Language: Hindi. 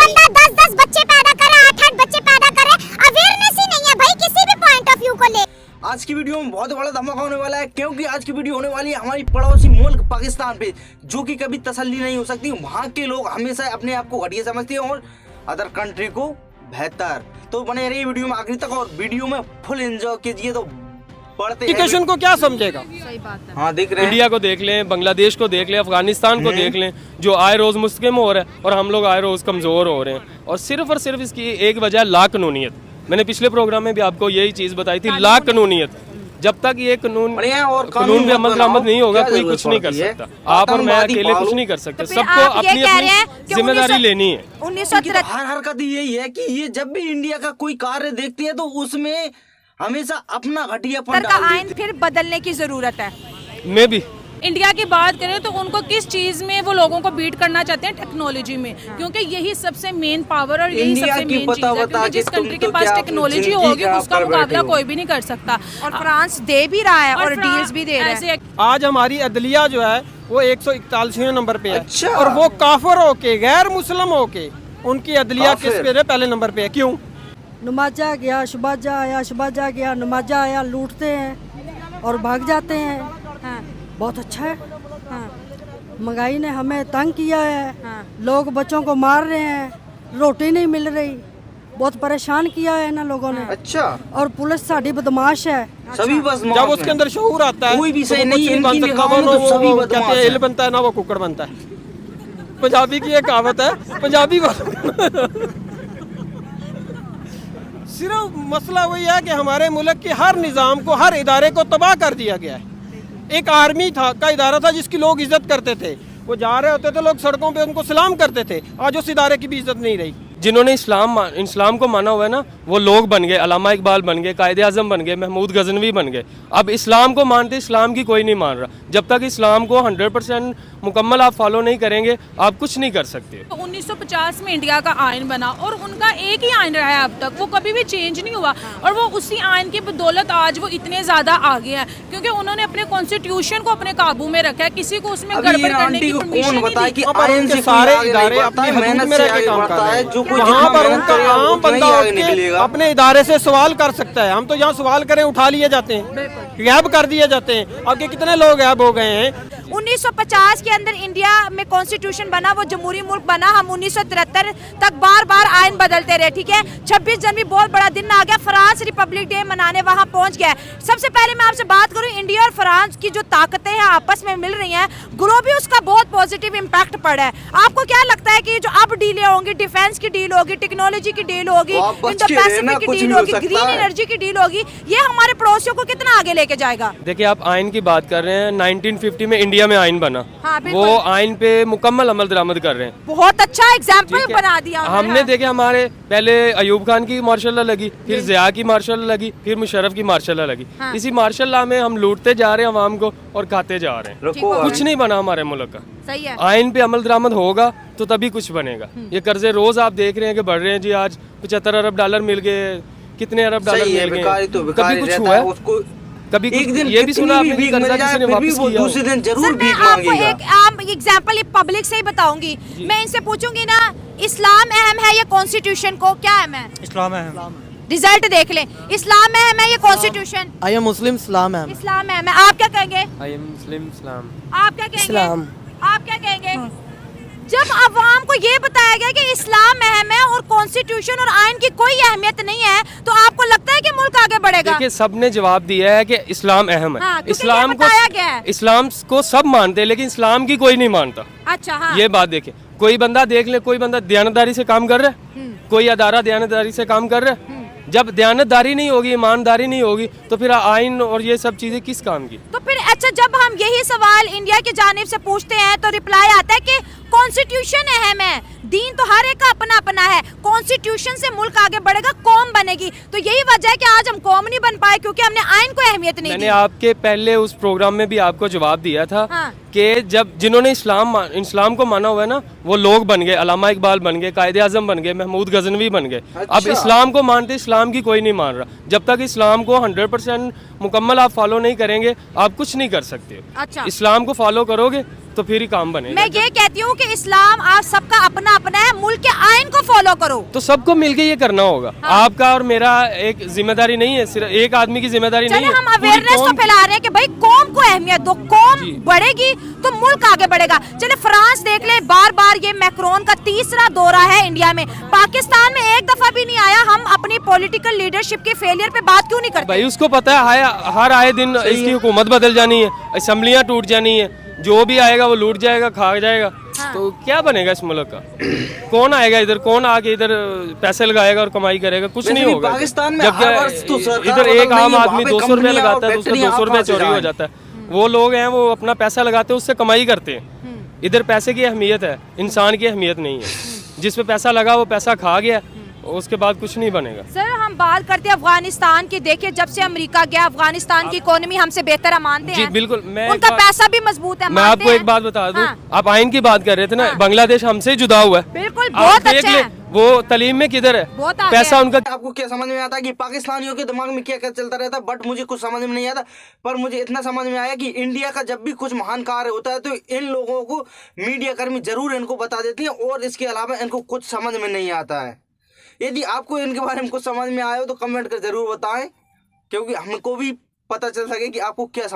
बंदा 10-10 बच्चे पैदा करे, 8-8 बच्चे पैदा करे, अवेयरनेस ही नहीं है भाई किसी भी पॉइंट ऑफ व्यू को ले। आज की वीडियो में बहुत बड़ा धमाका होने वाला है, क्योंकि आज की वीडियो होने वाली है हमारी पड़ोसी मुल्क पाकिस्तान पे, जो कि कभी तसल्ली नहीं हो सकती। वहाँ के लोग हमेशा अपने आप को घटिया समझते हैं और अदर कंट्री को बेहतर। तो बने रहिए वीडियो में आखिरी तक और वीडियो में फुल एंजॉय कीजिए। तो एजुकेशन को क्या समझेगा? सही बात है। हाँ देख रहे हैं, इंडिया को देख लें, बांग्लादेश को देख लें, अफगानिस्तान को देख लें, जो आए रोज मुस्लिम हो रहे हैं और हम लोग आए रोज कमजोर हो रहे हैं। और सिर्फ इसकी एक वजह लाकानूनियत। मैंने पिछले प्रोग्राम में भी आपको यही चीज बताई थी, लाकानूनियत। जब तक ये कानून भी अमल दरामद नहीं होगा, कोई कुछ नहीं कर सकता। आप और मैं अकेले कुछ नहीं कर सकते, सबको अपनी अपनी जिम्मेदारी लेनी है। 1973 हर हरकत यही है कि ये जब भी इंडिया का कोई कार्य देखती है तो उसमें हमेशा अपना घटियापन का आइन फिर बदलने की जरूरत है। मैं भी इंडिया की बात करें तो उनको किस चीज में वो लोगों को बीट करना चाहते हैं? टेक्नोलॉजी में, क्योंकि यही सबसे मेन पावर और यही सबसे मेन चीज है। क्योंकि जिस कंट्री के पास टेक्नोलॉजी होगी उसका मुकाबला कोई भी नहीं कर सकता। और फ्रांस दे भी रहा है और डील्स भी दे रहा है। आज हमारी अदलिया जो है वो 141वें नंबर पे है। अच्छा। और वो काफिर होके, गैर मुस्लिम होके, उनकी अदलिया किस पे है? पहले नंबर पे है। क्यों? नमाजा गया, शबाजा आया, शबाजा गया, नमाजा आया, लूटते हैं और भाग जाते हैं। हाँ, बहुत अच्छा है। हाँ, महंगाई ने हमें तंग किया है। हाँ। लोग बच्चों को मार रहे हैं, रोटी नहीं मिल रही, बहुत परेशान किया है ना लोगों ने। अच्छा, और पुलिस साड़ी बदमाश है। सभी बस जब उसके अंदर शऊर आता है कोई भी सही तो वो नहीं, कुछ बन इनकी सकता। निगाहों में तो सभी वो बदमाश कहते हैं हैं। इल बनता है ना वो कुकड़ बनता है। पंजाबी की एक कहावत है, पंजाबी सिर्फ मसला वही है कि हमारे मुल्क के हर निज़ाम को, हर इदारे को तबाह कर दिया गया है। एक आर्मी था का इदारा था जिसकी लोग इज्जत करते थे, वो जा रहे होते थे, लोग सड़कों पे उनको सलाम करते थे। आज उस इदारे की भी इज्जत नहीं रही। जिन्होंने इस्लाम को माना हुआ है ना, वो लोग बन गए, अल्लामा इकबाल बन गए, कायदे आज़म बन गए, महमूद गजनवी बन गए। अब इस्लाम को मानते, इस्लाम की कोई नहीं मान रहा। जब तक इस्लाम को 100% मुकम्मल आप फॉलो नहीं करेंगे, आप कुछ नहीं कर सकते। तो 1950 में इंडिया का आयन बना और उनका एक ही आयन रहा है अब तक, वो कभी भी चेंज नहीं हुआ। और वो उसी आयन की बदौलत आज वो इतने ज्यादा आगे हैं, क्योंकि उन्होंने अपने कॉन्स्टिट्यूशन को अपने काबू में रखा है। किसी को उसमें गड़बड़ करने की परमिशन नहीं दी। आयन से सारे इदारे अपनी हदूद में रह के काम कर रहे हैं। वहाँ पर उनका आम बंदा उठ के अपने इदारे से सवाल कर सकता है। हम तो यहाँ सवाल करें उठा लिए जाते हैं, गैब कर दिए जाते हैं। अब के कितने लोग गैब हो गए हैं। 1950 के अंदर इंडिया में कॉन्स्टिट्यूशन बना, वो जमहूरी मुल्क बना। हम 1973 तक बार बार आयन बदलते रहे, ठीक है। 26 जनवरी बहुत बड़ा दिन आ गया, फ्रांस रिपब्लिक डे मनाने वहाँ पहुँच गया। सबसे पहले मैं आपसे बात करूँ, इंडिया और फ्रांस की जो ताकतें हैं आपस में मिल रही हैं, ग्लोबली उसका बहुत पॉजिटिव इम्पैक्ट पड़ा है। आपको क्या लगता है कि जो अब डीलें होंगी, डिफेंस की डील होगी, टेक्नोलॉजी की डील होगी, इंडो पैसिफिक की डील होगी, ग्रीन एनर्जी की डील होगी, ये हमारे पड़ोसियों को कितना आगे लेके जाएगा? देखिए, आप आयन की बात कर रहे हैं। 1950 में इंडिया में आयन बना। हाँ, वो आयन पे मुकम्मल अमल दरामद कर रहे हैं। बहुत अच्छा एग्जाम्पल बना दिया हमने देखे, हमारे पहले अयूब खान की मार्शल लॉ लगी, फिर जिया की मार्शल लॉ लगी, फिर मुशर्रफ की मार्शल लॉ लगी। हाँ। इसी मार्शल लॉ में हम लूटते जा रहे हैं अवाम को और खाते जा रहे हैं। कुछ नहीं बना हमारे मुल्क का। सही है। आयन पे अमल दरामद होगा तो तभी कुछ बनेगा। ये कर्जे रोज आप देख रहे हैं कि बढ़ रहे हैं जी। आज 75 अरब डॉलर मिल गए, कितने अरब डॉलर मिल गए? कभी कुछ हुआ है? कभी एक दिन ये भी सुना आपने कि कर्जा किसी ने वापस किया? दूसरे दिन जरूर मैं भीख आपको मांगेगा। एक आम एग्जांपल पब्लिक से ही बताऊंगी। मैं इनसे पूछूंगी ना, इस्लाम अहम है या कॉन्स्टिट्यूशन को? क्या अहम है? इस्लाम है। रिजल्ट देख लें, इस्लाम अहम है या कॉन्स्टिट्यूशन? आई एम मुस्लिम, इस्लाम है। इस्लाम अहम है। आप क्या कहेंगे? आई एम मुस्लिम, इस्लाम। आप क्या कहेंगे? इस्लाम। आप क्या कहेंगे? जब अवाम को ये बताया गया कि इस्लाम अहम है और कॉन्स्टिट्यूशन और आयन की कोई अहमियत नहीं है, तो आपको लगता है कि मुल्क आगे बढ़ेगा? देखिए, सबने जवाब दिया है कि इस्लाम अहम है। हाँ, क्योंकि इस्लाम ये बताया गया है। इस्लाम को सब मानते हैं, लेकिन इस्लाम की कोई नहीं मानता। अच्छा, हाँ। ये बात देखिए, कोई बंदा देख ले, कोई बंदा दयानतदारी से काम कर रहा है, कोई अदारा दयानतदारी से काम कर रहा है। जब दयानतदारी नहीं होगी, ईमानदारी नहीं होगी, तो फिर आइन और ये सब चीजें किस काम की? तो फिर अच्छा, जब हम यही सवाल इंडिया की जानिब से पूछते हैं तो रिप्लाई आता है कि कॉन्स्टिट्यूशन अहम है। दीन तो हर एक का अपना अपना है, कॉन्स्टिट्यूशन से मुल्क आगे बढ़ेगा, कौम बनेगी। तो यही वजह है कि आज हम कौम नहीं बन पाए, क्योंकि हमने आइन को अहमियत नहीं दी। मैंने आपके पहले उस प्रोग्राम में भी आपको जवाब दिया था। हाँ। कि जब जिन्होंने इस्लाम को माना हुआ है ना, वो लोग बन गए, अल्लामा इकबाल बन गए, कायदे आज़म बन गए, महमूद गजनवी बन गए। अब इस्लाम को मानते, इस्लाम की कोई नहीं मान रहा। जब तक इस्लाम को 100% मुकम्मल आप फॉलो नहीं करेंगे, आप कुछ नहीं कर सकते। अच्छा। इस्लाम को फॉलो करोगे तो फिर ही काम बनेगा। मैं ये कहती हूँ कि इस्लाम आप सबका अपना अपना है, मुल्क के आइन को फॉलो करो। तो सबको मिलके ये करना होगा। आपका और मेरा एक जिम्मेदारी नहीं है, सिर्फ एक आदमी की जिम्मेदारी नहीं चले है। हम अवेयरनेस तो फैला रहे हैं कि भाई कौम को अहमियत दो, कौम बढ़ेगी तो मुल्क आगे बढ़ेगा। चले फ्रांस देख ले, बार बार ये मैक्रोन का तीसरा दौरा है इंडिया में, पाकिस्तान में एक दफा भी नहीं आया। हम अपनी पॉलिटिकल लीडरशिप के फेलियर पे बात क्यों नहीं करते? भाई उसको पता है हर आए दिन इसकी हुकूमत बदल जानी है, असेंबलियां टूट जानी है, जो भी आएगा वो लूट जाएगा, खा जाएगा। तो क्या बनेगा इस मुल्क का? कौन आएगा इधर, कौन आके इधर पैसे लगाएगा और कमाई करेगा? कुछ नहीं होगा। पाकिस्तान में जब हर वर्ष तो सरकार इधर एक बदल रही आम है, आदमी वहाँ पे 200 रुपया कंपनियां लगाता है और तो उसका फैक्ट्रियां 200 रुपया आप चोरी कहाँ हो से जाता है। वो लोग हैं वो अपना पैसा लगाते हैं, उससे कमाई करते हैं। इधर पैसे की अहमियत है, इंसान की अहमियत नहीं है। जिस पे पैसा लगा वो पैसा खा गया, उसके बाद कुछ नहीं बनेगा। सर हम बात करते हैं अफगानिस्तान की। देखिए जब से अमेरिका गया, अफगानिस्तान की इकोनॉमी हमसे बेहतर है, मानते जी हैं? बिल्कुल। मैं उनका पैसा भी मजबूत है, मैं मानते आपको हैं? एक बात बता दूं। हाँ। आप आइन की बात कर रहे थे ना, बांग्लादेश हमसे ही जुदा हुआ है। बिल्कुल, आप बहुत देख अच्छे ले, हैं। वो तालीम में किधर है, बहुत आगे पैसा है। उनका। आपको क्या समझ में आता है कि पाकिस्तानियों के दिमाग में क्या क्या चलता रहता है? बट मुझे कुछ समझ में नहीं आता। पर मुझे इतना समझ में आया कि इंडिया का जब भी कुछ महान कार्य होता है तो इन लोगों को मीडिया कर्मी जरूर इनको बता देती हैं, और इसके अलावा इनको कुछ समझ में नहीं आता है। यदि आपको इनके बारे में कुछ समझ में आया हो तो कमेंट कर जरूर बताएं, क्योंकि हमको भी पता चल सके कि आपको क्या समझ